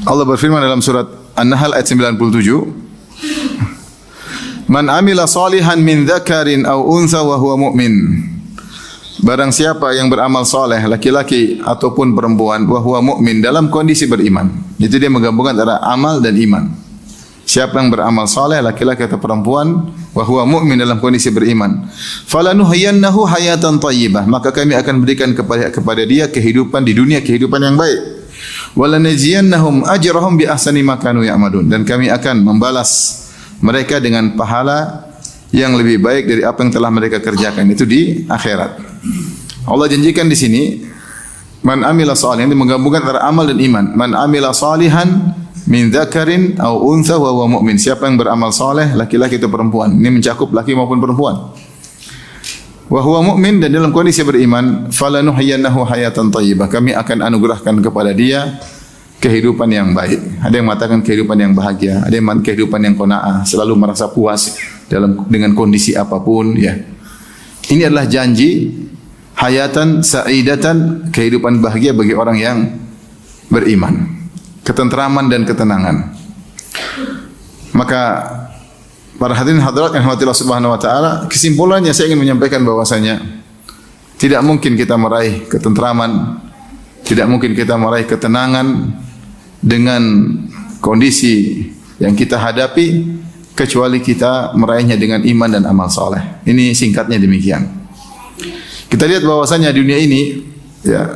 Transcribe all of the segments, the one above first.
Allah berfirman dalam surat An-Nahl ayat 97, "Man amila salihan min dzakarin aw untha wa huwa mu'min." Barang siapa yang beramal soleh, laki-laki ataupun perempuan, wa huwa mu'min, dalam kondisi beriman. Itu dia menggabungkan antara amal dan iman. Siapa yang beramal soleh, laki-laki atau perempuan, wa huwa mu'min, dalam kondisi beriman, falanuhyiyannahu hayatan thayyibah, maka kami akan berikan kepada dia kehidupan di dunia, kehidupan yang baik. Walanajziyannahum ajrahum bi ahsani ma kanu ya'malun, dan kami akan membalas mereka dengan pahala yang lebih baik dari apa yang telah mereka kerjakan, itu di akhirat. Allah janjikan di sini, man amila salihan, ini menggabungkan antara amal dan iman. Man amila salihan min dzakarin aw untha wa huwa mu'min. Siapa yang beramal saleh, laki-laki atau perempuan. Ini mencakup laki maupun perempuan. Wa huwa mu'min, dan dalam kondisi beriman, falanuhyiyannahu hayatan thayyibah. Kami akan anugerahkan kepada dia kehidupan yang baik. Ada yang mengatakan kehidupan yang bahagia, ada yang mengatakan kehidupan yang qanaah, selalu merasa puas dengan kondisi apapun, ya. Ini adalah janji hayatan sa'idatan, kehidupan bahagia bagi orang yang beriman, ketentraman dan ketenangan. Maka para hadirin hadirat yang dirahmati Allah Subhanahu wa taala, kesimpulannya saya ingin menyampaikan bahwasanya tidak mungkin kita meraih ketentraman, tidak mungkin kita meraih ketenangan dengan kondisi yang kita hadapi kecuali kita meraihnya dengan iman dan amal saleh. Ini singkatnya demikian. Kita lihat bahwasanya dunia ini, ya,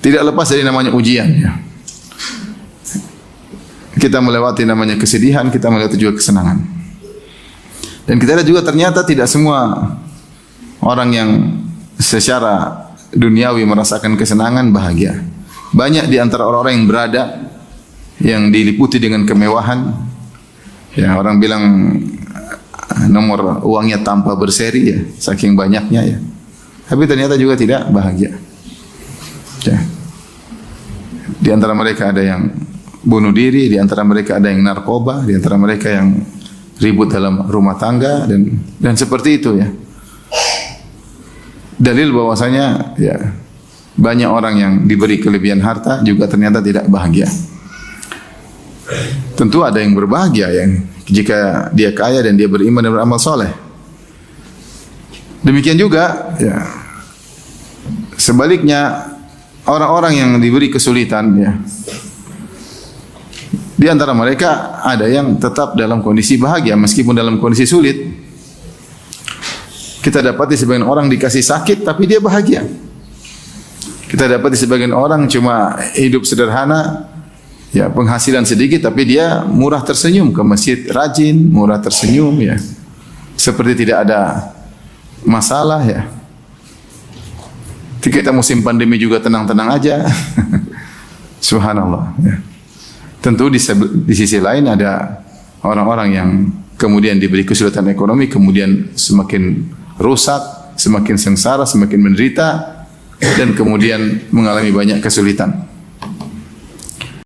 tidak lepas dari namanya ujian, ya. Kita melewati namanya kesedihan, kita melewati juga kesenangan. Dan kita lihat juga ternyata tidak semua orang yang secara duniawi merasakan kesenangan bahagia. Banyak di antara orang-orang yang berada, yang diliputi dengan kemewahan, ya, orang bilang nomor uangnya tanpa berseri, ya, saking banyaknya, ya. Tapi ternyata juga tidak bahagia, ya. Di antara mereka ada yang bunuh diri, di antara mereka ada yang narkoba, di antara mereka yang ribut dalam rumah tangga, dan seperti itu, ya. Dalil bahwasanya, ya, banyak orang yang diberi kelebihan harta juga ternyata tidak bahagia. Tentu ada yang berbahagia yang jika dia kaya dan dia beriman dan beramal soleh. Demikian juga, ya, sebaliknya orang-orang yang diberi kesulitan, ya, di antara mereka ada yang tetap dalam kondisi bahagia meskipun dalam kondisi sulit. Kita dapati sebagian orang dikasih sakit tapi dia bahagia. Kita dapati sebagian orang cuma hidup sederhana, ya, penghasilan sedikit tapi dia murah tersenyum, ke masjid rajin, murah tersenyum, ya, seperti tidak ada masalah, ya. Kita musim pandemi juga tenang-tenang aja. Subhanallah, ya. Tentu di sisi lain ada orang-orang yang kemudian diberi kesulitan ekonomi, kemudian semakin rusak, semakin sengsara, semakin menderita, dan kemudian mengalami banyak kesulitan.